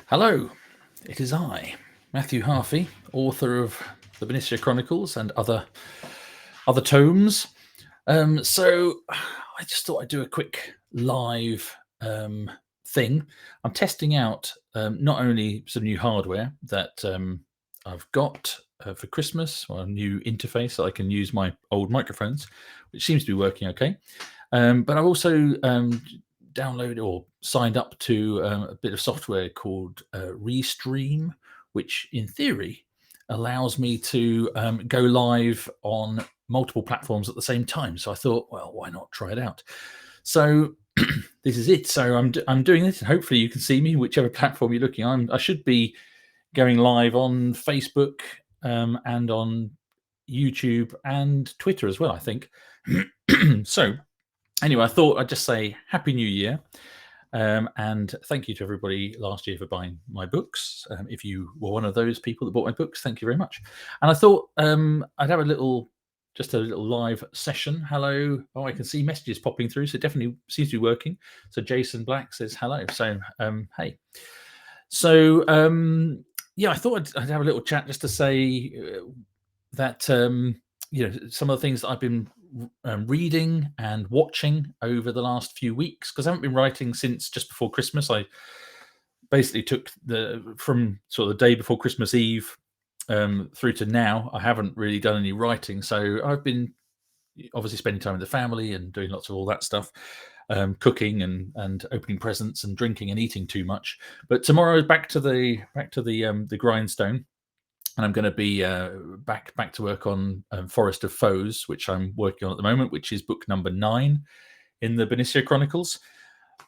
Hello, it is I, Matthew Harvey, author of the Benicia Chronicles and other tomes. So I just thought I'd do a quick live thing. I'm testing out not only some new hardware that I've got for Christmas, or a new interface that I can use my old microphones, which seems to be working okay. But I've also downloaded or signed up to a bit of software called Restream, which in theory allows me to go live on multiple platforms at the same time. So I thought, well, why not try it out? So this is it. So I'm doing this, and hopefully you can see me whichever platform you're looking on. I should be going live on Facebook and on YouTube and Twitter as well, I think. So anyway, I thought I'd just say Happy New Year. And thank you to everybody last year for buying my books. If you were one of those people that bought my books, thank you very much. And I thought I'd have just a little live session. Hello. Oh, I can see messages popping through, so it definitely seems to be working. So Jason Black says hello. So hey. So yeah, I thought I'd have a little chat just to say that some of the things that I've been reading and watching over the last few weeks, because I haven't been writing since just before Christmas. I basically took from sort of the day before Christmas Eve through to now. I haven't really done any writing, so I've been obviously spending time with the family and doing lots of all that stuff, cooking and opening presents and drinking and eating too much. But tomorrow is back to the grindstone, and I'm going to be back to work on Forest of Foes, which I'm working on at the moment, which is book number 9 in the Benicia Chronicles.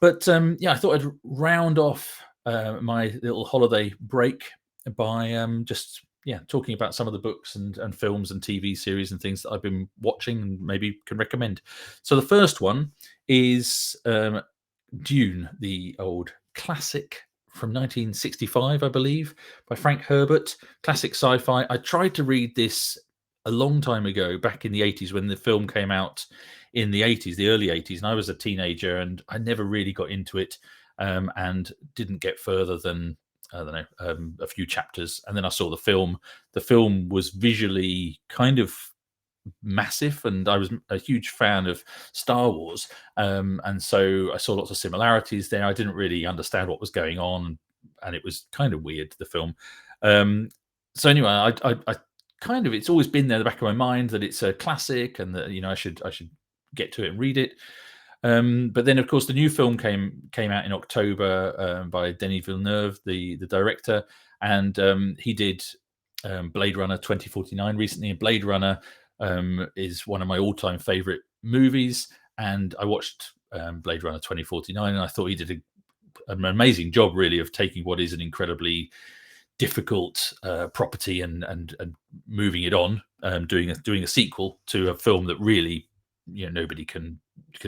But yeah, I thought I'd round off my little holiday break by just talking about some of the books and films and TV series and things that I've been watching and maybe can recommend. So the first one is Dune, the old classic from 1965, I believe, by Frank Herbert, classic sci-fi. I tried to read this a long time ago, back in the 80s, when the film came out in the 80s, the early 80s, and I was a teenager, and I never really got into it, and didn't get further than, I don't know, a few chapters. And then I saw the film. The film was visually kind of massive, and I was a huge fan of Star Wars, and so I saw lots of similarities there. I didn't really understand what was going on, and it was kind of weird, the film. So anyway, I kind of, it's always been there in the back of my mind that it's a classic, and that I should get to it and read it. But then, of course, the new film came out in October by Denis Villeneuve, the director, and he did Blade Runner 2049 recently. And Blade Runner is one of my all-time favorite movies, and I watched Blade Runner 2049, and I thought he did an amazing job, really, of taking what is an incredibly difficult property and moving it on, doing a sequel to a film that really nobody can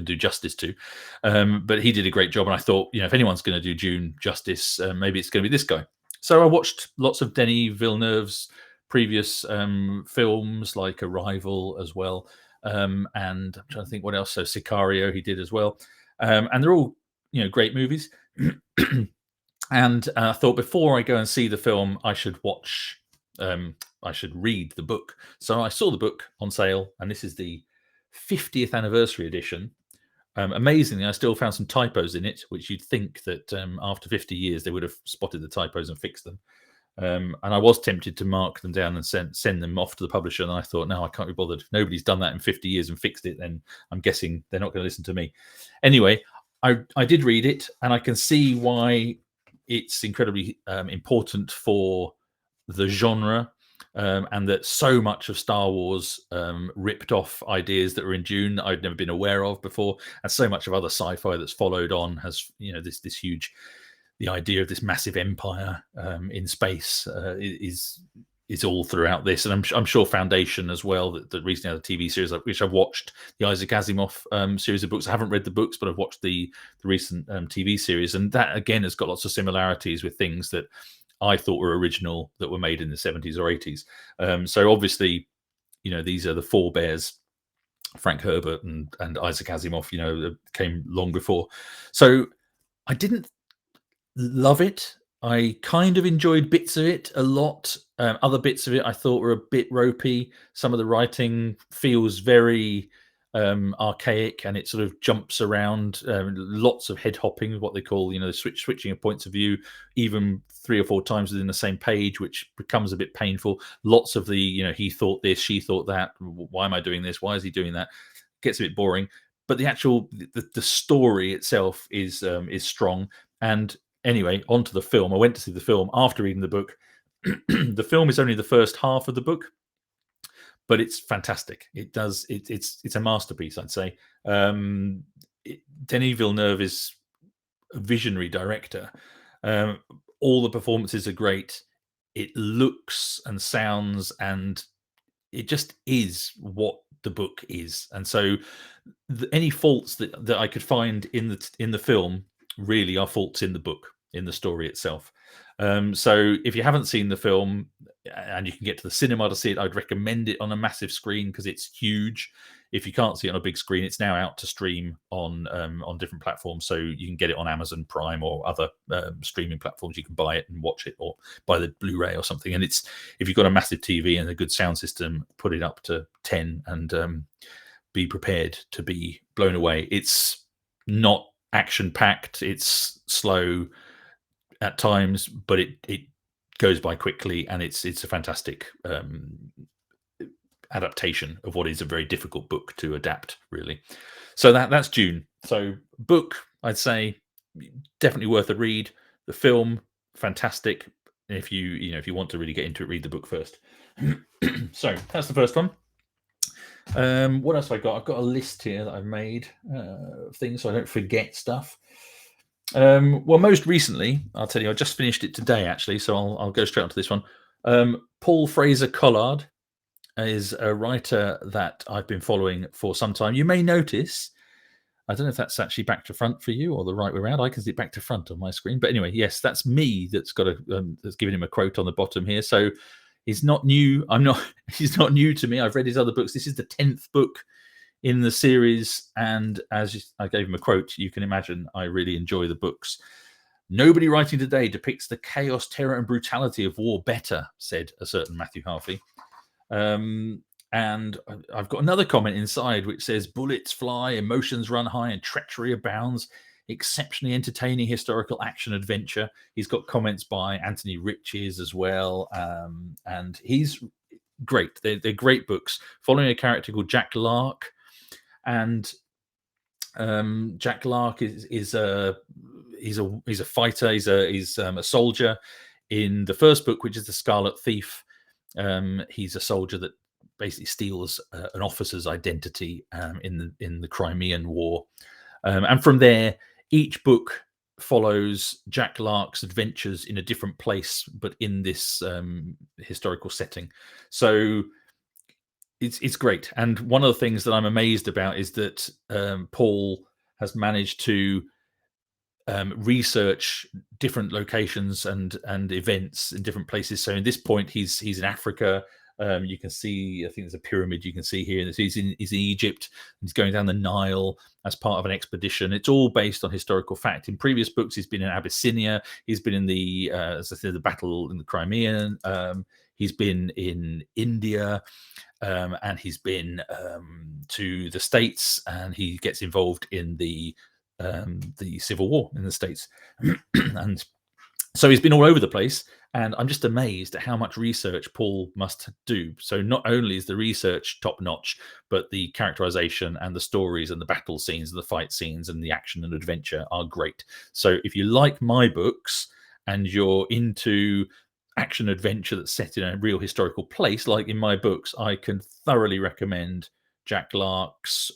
do justice to. But he did a great job, and I thought, if anyone's going to do Dune justice, maybe it's going to be this guy. So I watched lots of Denis Villeneuve's previous films, like Arrival as well, and I'm trying to think what else. So Sicario he did as well, and they're all great movies. And I thought, before I go and see the film, I should read the book. So I saw the book on sale, and this is the 50th anniversary edition. Amazingly, I still found some typos in it, which you'd think that after 50 years they would have spotted the typos and fixed them. And I was tempted to mark them down and send them off to the publisher, and I thought, no, I can't be bothered. If nobody's done that in 50 years and fixed it, then I'm guessing they're not going to listen to me. Anyway, I did read it, and I can see why it's incredibly important for the genre, and that so much of Star Wars ripped off ideas that were in Dune that I'd never been aware of before, and so much of other sci-fi that's followed on has, this huge, the idea of this massive empire in space is all throughout this, and I'm sure Foundation as well, that recently had a TV series, which I've watched, the Isaac Asimov series of books. I haven't read the books, but I've watched the recent TV series, and that again has got lots of similarities with things that I thought were original that were made in the 70s or 80s. So obviously, these are the forebears, Frank Herbert and Isaac Asimov, came long before. So I didn't love it, I kind of enjoyed bits of it a lot. Other bits of it I thought were a bit ropey. Some of the writing feels very archaic, and it sort of jumps around. Lots of head hopping, what they call, the switching of points of view, even 3 or 4 times within the same page, which becomes a bit painful. Lots of the, he thought this, she thought that. Why am I doing this? Why is he doing that? Gets a bit boring. But the actual the story itself is strong. And anyway, on to the film. I went to see the film after reading the book. The film is only the first half of the book, but it's fantastic. It's a masterpiece, I'd say. Denis Villeneuve is a visionary director. Um, all the performances are great. It looks and sounds, and it just is what the book is. And so, any faults that I could find in the film really are faults in the book, in the story itself. So if you haven't seen the film and you can get to the cinema to see it, I'd recommend it on a massive screen because it's huge. If you can't see it on a big screen, it's now out to stream on different platforms. So you can get it on Amazon Prime or other streaming platforms. You can buy it and watch it, or buy the Blu-ray or something. And it's, if you've got a massive TV and a good sound system, put it up to 10 and be prepared to be blown away. It's not action packed. It's slow at times, but it goes by quickly, and it's a fantastic adaptation of what is a very difficult book to adapt, really. So that's Dune. So book, I'd say, definitely worth a read. The film, fantastic. If you want to really get into it, read the book first. So that's the first one. What else have I got? I've got a list here that I've made of things so I don't forget stuff. Well, most recently, I'll tell you, I just finished it today, actually, so I'll go straight onto this one. Paul Fraser Collard is a writer that I've been following for some time. You may notice, I don't know if that's actually back to front for you or the right way around. I can see it back to front on my screen. But anyway, yes, that's me that's got that's giving him a quote on the bottom here. So he's not new. He's not new to me. I've read his other books. This is the 10th book in the series, and as I gave him a quote, you can imagine I really enjoy the books. Nobody writing today depicts the chaos, terror, and brutality of war better, said a certain Matthew Harvey. And I've got another comment inside which says, bullets fly, emotions run high, and treachery abounds. Exceptionally entertaining historical action adventure. He's got comments by Anthony Riches as well, and he's great. They're great books following a character called Jack Lark. And Jack Lark is a fighter. He's a soldier. In the first book, which is The Scarlet Thief, he's a soldier that basically steals an officer's identity in the Crimean War. And from there, each book follows Jack Lark's adventures in a different place, but in this historical setting. So it's great. And one of the things that I'm amazed about is that Paul has managed to research different locations and events in different places. So in this point, he's in Africa. You can see, I think there's a pyramid you can see here. He's in Egypt. He's going down the Nile as part of an expedition. It's all based on historical fact. In previous books, he's been in Abyssinia. He's been in the, as I said, the battle in the Crimean. He's been in India, and he's been to the States, and he gets involved in the Civil War in the States. And so he's been all over the place, and I'm just amazed at how much research Paul must do. So not only is the research top notch, but the characterization and the stories and the battle scenes and the fight scenes and the action and adventure are great. So if you like my books and you're into action adventure that's set in a real historical place, like in my books, I can thoroughly recommend Jack Lark's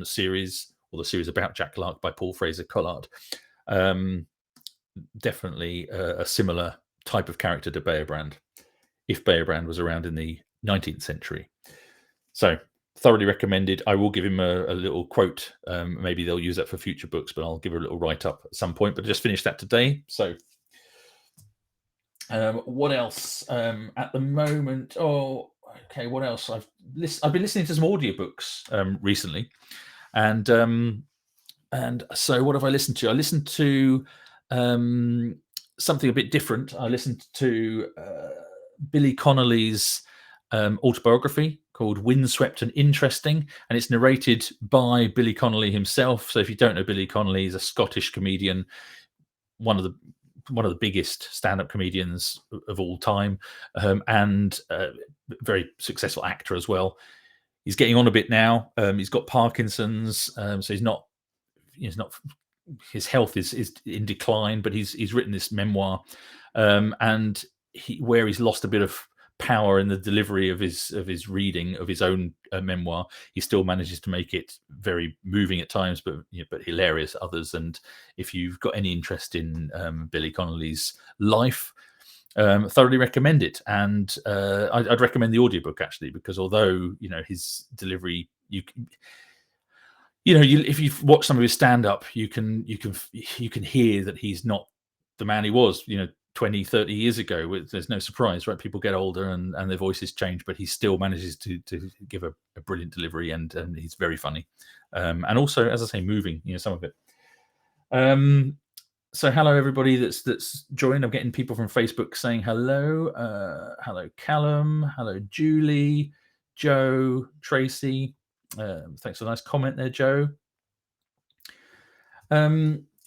series, or the series about Jack Lark by Paul Fraser Collard. Definitely a similar type of character to Beierbrand, if Beierbrand was around in the 19th century. So thoroughly recommended. I will give him a little quote. Maybe they'll use that for future books, but I'll give a little write-up at some point. But I just finished that today. So what else at the moment? Oh, okay. What else? I've been listening to some audiobooks recently, and so what have I listened to? I listened to something a bit different. I listened to Billy Connolly's autobiography called Windswept and Interesting, and it's narrated by Billy Connolly himself. So if you don't know Billy Connolly, he's a Scottish comedian, one of the biggest stand-up comedians of all time, and very successful actor as well. He's getting on a bit now. He's got Parkinson's, so he's not his health is in decline, but he's written this memoir, and where he's lost a bit of power in the delivery of his reading of his own memoir, he still manages to make it very moving at times, but hilarious at others. And if you've got any interest in Billy Connolly's life, thoroughly recommend it. And I'd recommend the audiobook actually, because although his delivery, if you've watched some of his stand-up, you can hear that he's not the man he was 20, 30 years ago. There's no surprise, right? People get older and their voices change, but he still manages to give a brilliant delivery, and he's very funny, and also, as I say, moving, some of it. So hello everybody that's joined. I'm getting people from Facebook saying hello. Hello Callum, hello Julie, Joe, Tracy. Thanks for a nice comment there, Joe.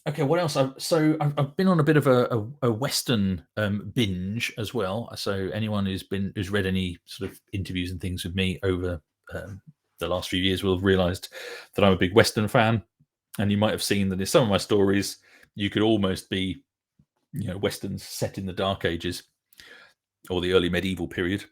Okay, what else? I've been on a bit of a Western binge as well. So anyone who's read any sort of interviews and things with me over the last few years will have realised that I'm a big Western fan, and you might have seen that in some of my stories you could almost be, Westerns set in the Dark Ages or the early medieval period.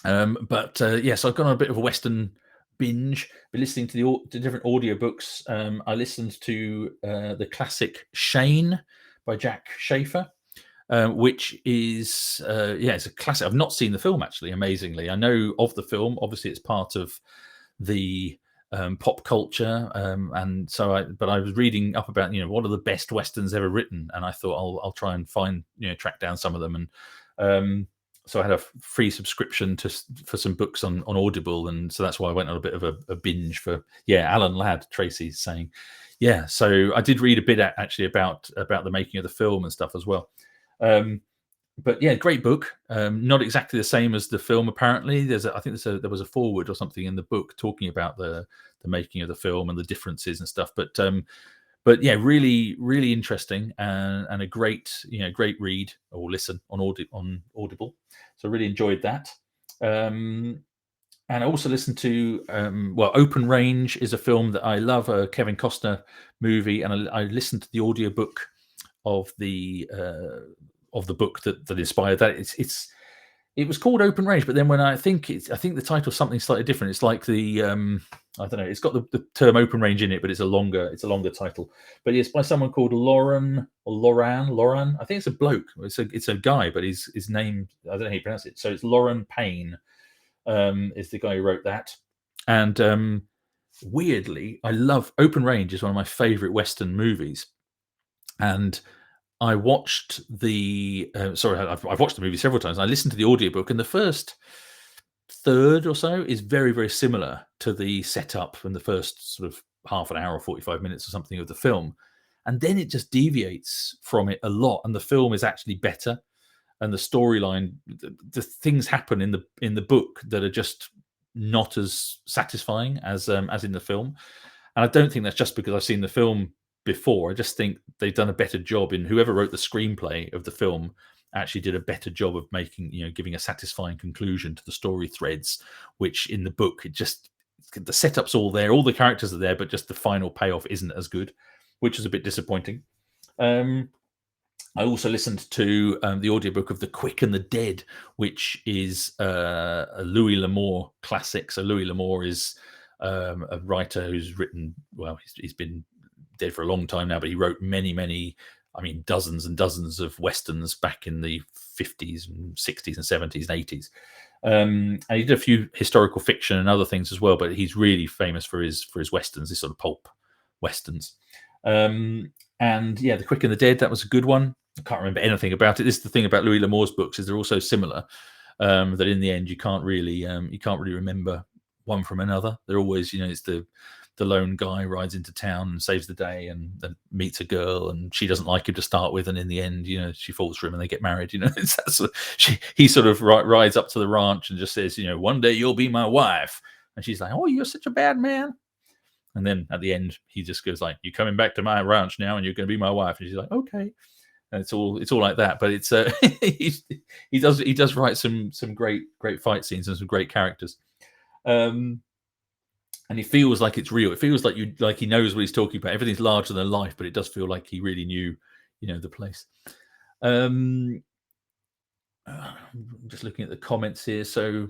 But yes, I've gone on a bit of a Western binge, been listening to the different audiobooks. I listened to the classic Shane by Jack Schaefer, which is it's a classic. I've not seen the film actually, amazingly. I know of the film, obviously it's part of the pop culture, and so I was reading up about what are the best Westerns ever written, and I thought I'll try and find track down some of them. And so I had a free subscription for some books on Audible, and so that's why I went on a bit of a binge for Alan Ladd. Tracy's saying, so I did read a bit actually about the making of the film and stuff as well. But great book. Not exactly the same as the film apparently. I think there was a foreword or something in the book talking about the making of the film and the differences and stuff. But really, really interesting, and a great read or listen on Audible. So I really enjoyed that. And I also listened to Open Range is a film that I love, a Kevin Costner movie, and I listened to the audiobook of the book that inspired that. It was called Open Range, but then when I think the title's something slightly different. It's like the I don't know. It's got the term Open Range in it, but it's a longer title. But it's by someone called Loran. I think it's a bloke. It's a guy, but his name, I don't know how you pronounce it. So it's Lauren Payne, is the guy who wrote that. And weirdly, I love Open Range. Is one of my favorite Western movies, and I watched I've watched the movie several times. And I listened to the audiobook, and the first third or so is very, very similar to the setup from the first sort of half an hour or 45 minutes or something of the film. And then it just deviates from it a lot. And the film is actually better. And the storyline, the things happen in the book that are just not as satisfying as in the film. And I don't think that's just because I've seen the film before. I just think they've done a better job in whoever wrote the screenplay of the film actually did a better job of making, giving a satisfying conclusion to the story threads, which in the book, the setup's all there, all the characters are there, but just the final payoff isn't as good, which is a bit disappointing. I also listened to the audiobook of The Quick and the Dead, which is a Louis L'Amour classic. So Louis L'Amour is a writer who's written, he's been dead for a long time now, but he wrote many, dozens and dozens of Westerns back in the 50s and 60s and 70s and 80s. And he did a few historical fiction and other things as well, but he's really famous for his Westerns, this sort of pulp Westerns. The Quick and the Dead, that was a good one. I can't remember anything about it. This is the thing about Louis L'Amour's books, is they're all so similar that in the end you can't really remember one from another. They're always, it's the the lone guy rides into town and saves the day, and then meets a girl, and she doesn't like him to start with, and in the end, she falls for him, and they get married. It's that sort of, he sort of rides up to the ranch and just says, one day you'll be my wife, and she's like, oh, you're such a bad man. And then at the end, he just goes like, "You're coming back to my ranch now, and you're going to be my wife." And she's like, "Okay." And it's all like that. But it's he does write some great fight scenes and some great characters. And he feels like it's real. It feels like he knows what he's talking about. Everything's larger than life, but it does feel like he really knew, the place. I'm just looking at the comments here. So,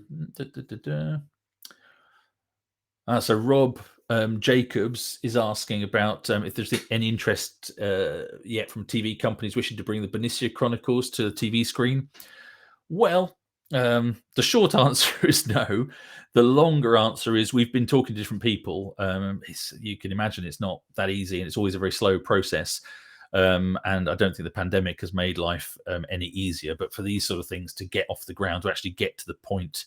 so Rob Jacobs is asking about if there's any interest yet from TV companies wishing to bring the Bernicia Chronicles to the TV screen. Well, the short answer is no. The longer answer is we've been talking to different people. You can imagine it's not that easy, and it's always a very slow process. And I don't think the pandemic has made life any easier. But for these sort of things to get off the ground, to actually get to the point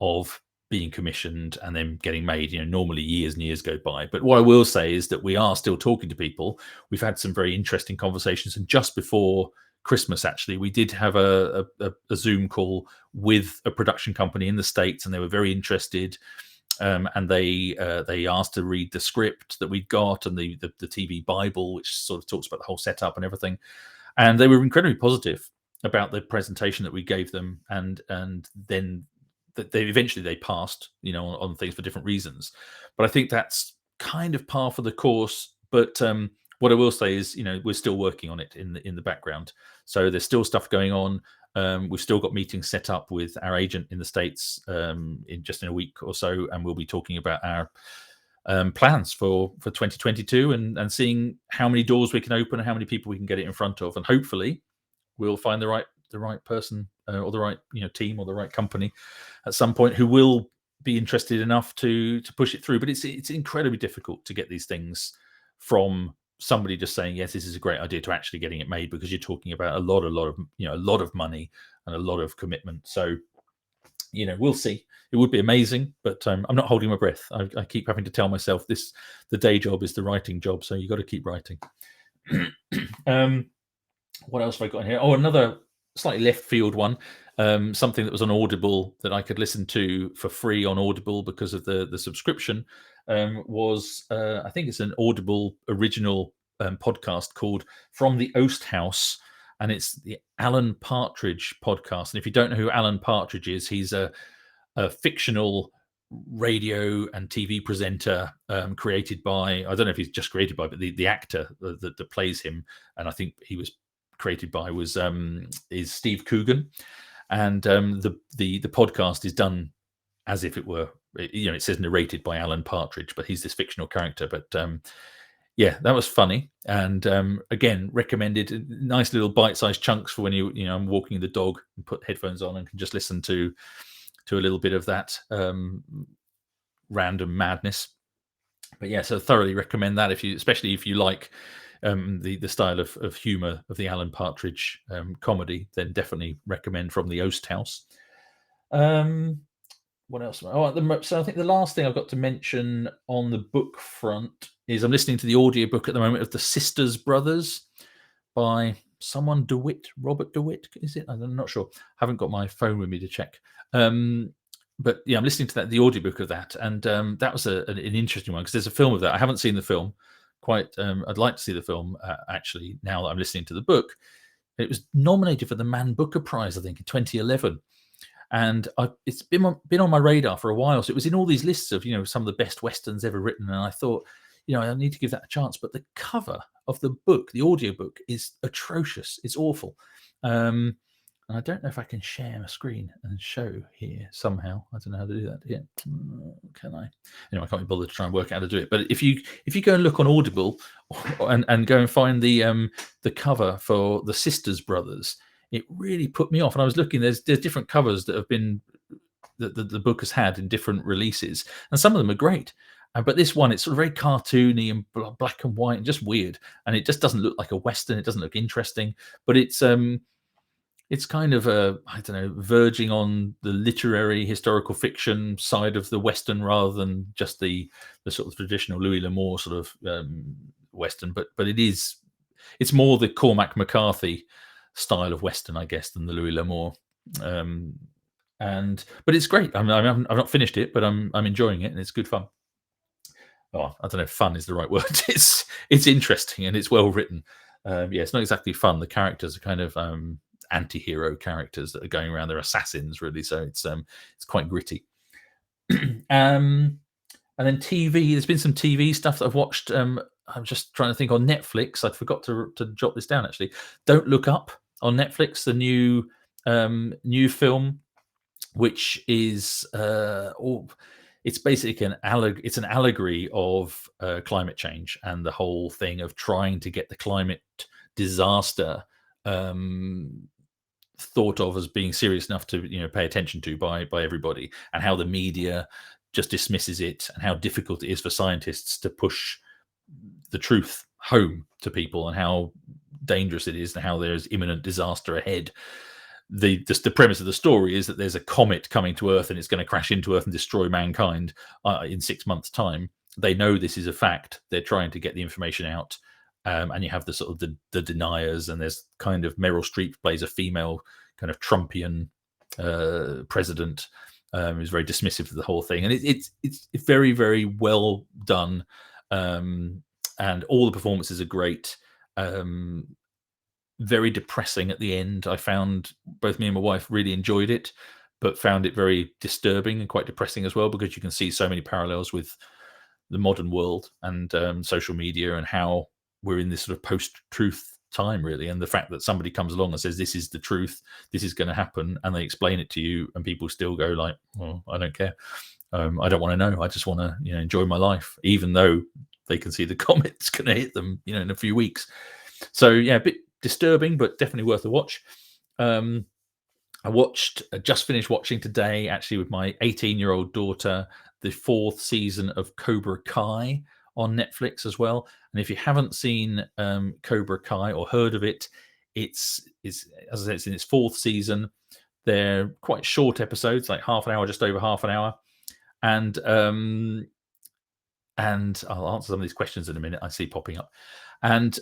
of being commissioned and then getting made, normally years and years go by. But what I will say is that we are still talking to people. We've had some very interesting conversations, and just before Christmas, actually, we did have a Zoom call with a production company in the States, and they were very interested. And they asked to read the script that we'd got and the TV Bible, which sort of talks about the whole setup and everything. And they were incredibly positive about the presentation that we gave them, and then that they eventually passed, on things for different reasons. But I think that's kind of par for the course. But what I will say is, we're still working on it in the background. So there's still stuff going on. We've still got meetings set up with our agent in the States in a week or so, and we'll be talking about our plans for 2022 and seeing how many doors we can open and how many people we can get it in front of, and hopefully we'll find the right person or the right team or the right company at some point who will be interested enough to push it through. But it's incredibly difficult to get these things from somebody just saying yes, this is a great idea, to actually getting it made, because you're talking about a lot of money and a lot of commitment. So we'll see. It would be amazing, but I'm not holding my breath. I keep having to tell myself the day job is the writing job, so you got to keep writing. What else have I got in here? Oh, another slightly left field one. Something that was on Audible that I could listen to for free on Audible because of the subscription was I think it's an Audible original podcast called From the Oast House, and it's the Alan Partridge podcast. And if you don't know who Alan Partridge is, he's a fictional radio and TV presenter created by, I don't know if he's just created by, but the actor that plays him, and I think he was created by, is Steve Coogan. And the podcast is done as if it were, it says narrated by Alan Partridge, but he's this fictional character. But yeah, that was funny, and again, recommended. Nice little bite-sized chunks for when I'm walking the dog and put headphones on and can just listen to a little bit of that random madness. But yeah, so thoroughly recommend that, especially if you like the style of humor of the Alan Partridge comedy, then definitely recommend From the Oast House. What else? So I think the last thing I've got to mention on the book front is I'm listening to the audiobook at the moment of The Sisters Brothers by someone DeWitt, Robert DeWitt, is it? I'm not sure. Haven't got my phone with me to check. But yeah, I'm listening to the audiobook of that, and that was an interesting one, because there's a film of that. I haven't seen the film. I'd like to see the film actually, now that I'm listening to the book. It was nominated for the Man Booker Prize, I think, in 2011, and it's been on my radar for a while. So it was in all these lists of some of the best westerns ever written, and I thought, I need to give that a chance. But the cover of the book, the audiobook, is atrocious. It's awful. And I don't know if I can share my screen and show here somehow. I don't know how to do that here. Can I? I can't be bothered to try and work out how to do it. But if you go and look on Audible and go and find the cover for The Sisters Brothers, it really put me off. And I was looking. There's different covers that have been that the book has had in different releases, and some of them are great. But this one, it's sort of very cartoony and black and white and just weird, and it just doesn't look like a western. It doesn't look interesting, but it's it's kind of a, I don't know, verging on the literary historical fiction side of the Western rather than just the sort of traditional Louis L'Amour sort of Western. But it's more the Cormac McCarthy style of Western, I guess, than the Louis L'Amour. Um, and but it's great. I've not finished it, but I'm enjoying it, and it's good fun. Oh, I don't know if fun is the right word. It's interesting and it's well written. Yeah, it's not exactly fun. The characters are kind of anti-hero characters that are going around. They're assassins, really. So it's quite gritty. um, and then TV. There's been some TV stuff that I've watched. I'm just trying to think on Netflix. I forgot to jot this down actually. Don't Look Up on Netflix. The new film, which is it's basically it's an allegory of climate change and the whole thing of trying to get the climate disaster thought of as being serious enough to pay attention to by everybody, and how the media just dismisses it, and how difficult it is for scientists to push the truth home to people, and how dangerous it is, and how there's imminent disaster ahead. The premise of the story is that there's a comet coming to Earth and it's going to crash into Earth and destroy mankind in 6 months' time. They know this is a fact. They're trying to get the information out, and you have the sort of the deniers, and there's kind of Meryl Streep plays a female kind of Trumpian president who's very dismissive of the whole thing, and it's very, very well done, and all the performances are great. Very depressing at the end. I found both me and my wife really enjoyed it, but found it very disturbing and quite depressing as well, because you can see so many parallels with the modern world and social media, and how we're in this sort of post-truth time, really. And the fact that somebody comes along and says, this is the truth, this is going to happen, and they explain it to you, and people still go like, well, I don't care. I don't want to know. I just want to enjoy my life, even though they can see the comet's going to hit them in a few weeks. So yeah, a bit disturbing, but definitely worth a watch. I just finished watching today, actually, with my 18-year-old daughter, the 4th season of Cobra Kai on Netflix as well. And if you haven't seen Cobra Kai or heard of it, it's as I said, it's in its 4th season. They're quite short episodes, like half an hour, just over half an hour, and I'll answer some of these questions in a minute. I see popping up, and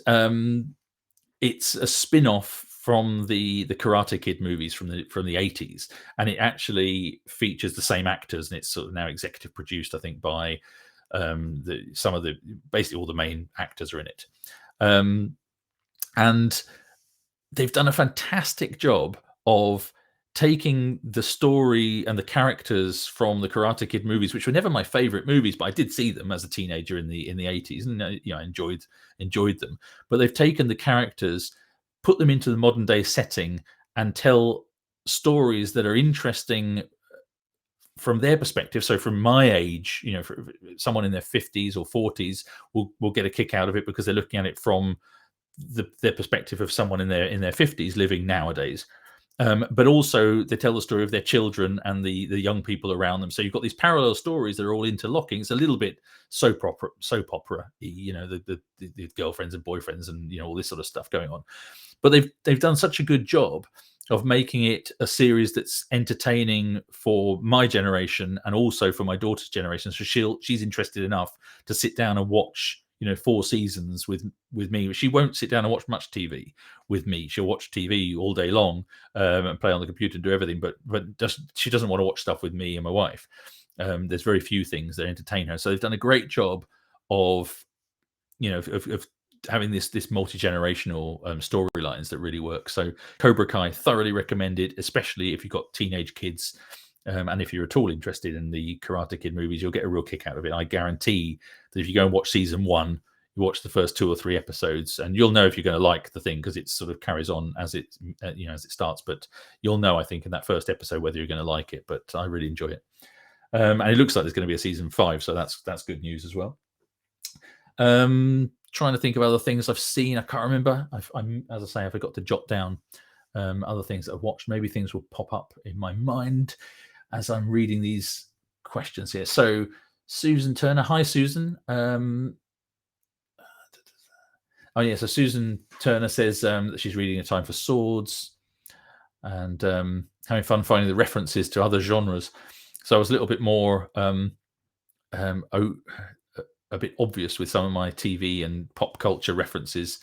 it's a spin-off from the Karate Kid movies from the 80s, and it actually features the same actors, and it's sort of now executive produced, I think, by basically all the main actors are in it, and they've done a fantastic job of taking the story and the characters from the Karate Kid movies, which were never my favorite movies, but I did see them as a teenager in the 80s, and I enjoyed them. But they've taken the characters, put them into the modern day setting, and tell stories that are interesting from their perspective. So from my age, for someone in their 50s or 40s will get a kick out of it, because they're looking at it from their perspective of someone in their 50s living nowadays. But also they tell the story of their children and the young people around them. So you've got these parallel stories that are all interlocking. It's a little bit soap opera, the girlfriends and boyfriends and all this sort of stuff going on. But they've done such a good job of making it a series that's entertaining for my generation and also for my daughter's generation. So she's interested enough to sit down and watch 4 seasons with me. She won't sit down and watch much TV with me. She'll watch TV all day long and play on the computer and do everything, but she doesn't want to watch stuff with me and my wife. There's very few things that entertain her. So they've done a great job of of having this multi-generational storylines that really work. So Cobra Kai, thoroughly recommended, especially if you've got teenage kids. And if you're at all interested in the Karate Kid movies, you'll get a real kick out of it. I guarantee that if you go and watch season 1, you watch the first 2 or 3 episodes, and you'll know if you're going to like the thing, because it sort of carries on as it as it starts. But you'll know, I think, in that first episode whether you're going to like it. But I really enjoy it, and it looks like there's going to be a season 5, so that's good news as well. Trying to think of other things I've seen. I can't remember. As I say, I forgot to jot down other things that I've watched. Maybe things will pop up in my mind as I'm reading these questions here. So Susan Turner, hi Susan. So Susan Turner says that she's reading A Time for Swords. and having fun finding the references to other genres. So I was a little bit more um, o- a bit obvious with some of my TV and pop culture references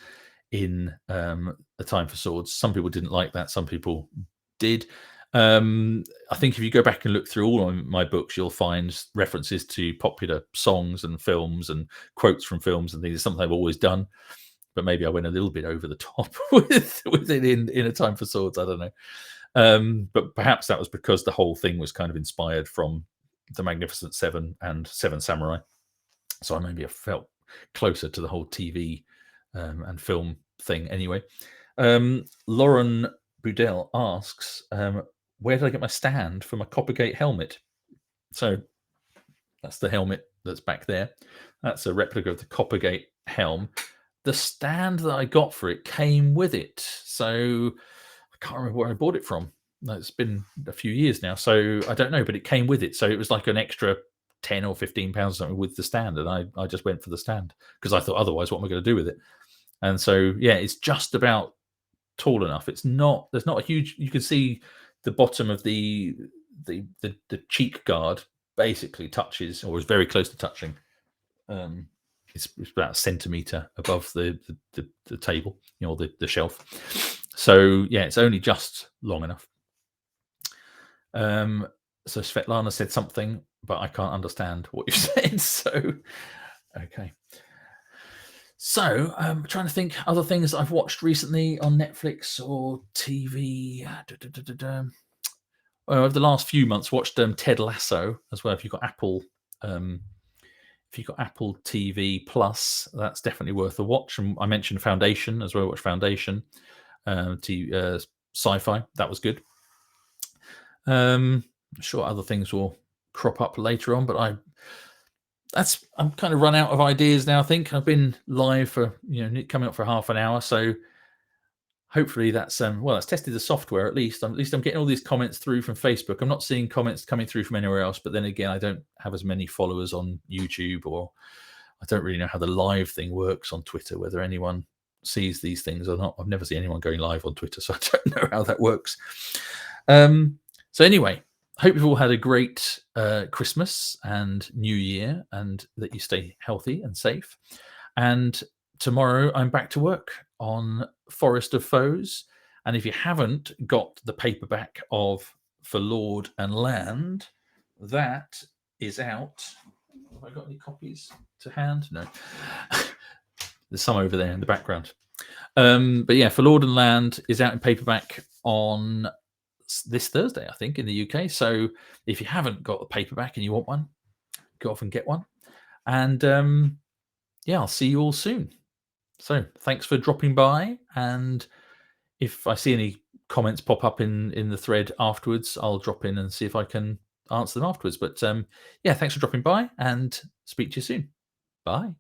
in A Time for Swords. Some people didn't like that. Some people did. I think if you go back and look through all of my books, you'll find references to popular songs and films and quotes from films and things. It's something I've always done, but maybe I went a little bit over the top with it in A Time for Swords. I don't know. But perhaps that was because the whole thing was kind of inspired from the Magnificent Seven and Seven Samurai. So I maybe have felt closer to the whole TV and film thing anyway. Lauren Budell asks, where did I get my stand for my Coppergate helmet? So that's the helmet that's back there. That's a replica of the Coppergate helm. The stand that I got for it came with it. So I can't remember where I bought it from. No, it's been a few years now, so I don't know, but it came with it. So it was like an extra 10 or 15 pounds or something with the stand. And I just went for the stand because I thought, otherwise, what am I going to do with it? And so, yeah, it's just about tall enough. It's not, there's not a huge, you can see the bottom of the cheek guard basically touches or is very close to touching. It's about a centimeter above the table, the shelf. So yeah, it's only just long enough. So Svetlana said something, but I can't understand what you said. So okay. So I'm trying to think other things I've watched recently on Netflix or TV. Over the last few months, watched Ted Lasso as well. If you've got Apple TV Plus, that's definitely worth a watch. And I mentioned Foundation as well. Watch Foundation, sci-fi. That was good. I'm sure other things will crop up later on, but I'm kind of run out of ideas now. I think I've been live for coming up for half an hour, so hopefully that's that's tested the software at least. I'm getting all these comments through from Facebook. I'm not seeing comments coming through from anywhere else. But then again, I don't have as many followers on YouTube, or I don't really know how the live thing works on Twitter. Whether anyone sees these things or not, I've never seen anyone going live on Twitter, so I don't know how that works. So anyway, hope you've all had a great Christmas and New Year, and that you stay healthy and safe. And tomorrow I'm back to work on Forest of Foes. And if you haven't got the paperback of For Lord and Land, that is out. Have I got any copies to hand? No. There's some over there in the background. But yeah, For Lord and Land is out in paperback on this Thursday, I think, in the UK. So if you haven't got a paperback and you want one, go off and get one. And I'll see you all soon. So thanks for dropping by. And if I see any comments pop up in the thread afterwards, I'll drop in and see if I can answer them afterwards. But thanks for dropping by, and speak to you soon. Bye.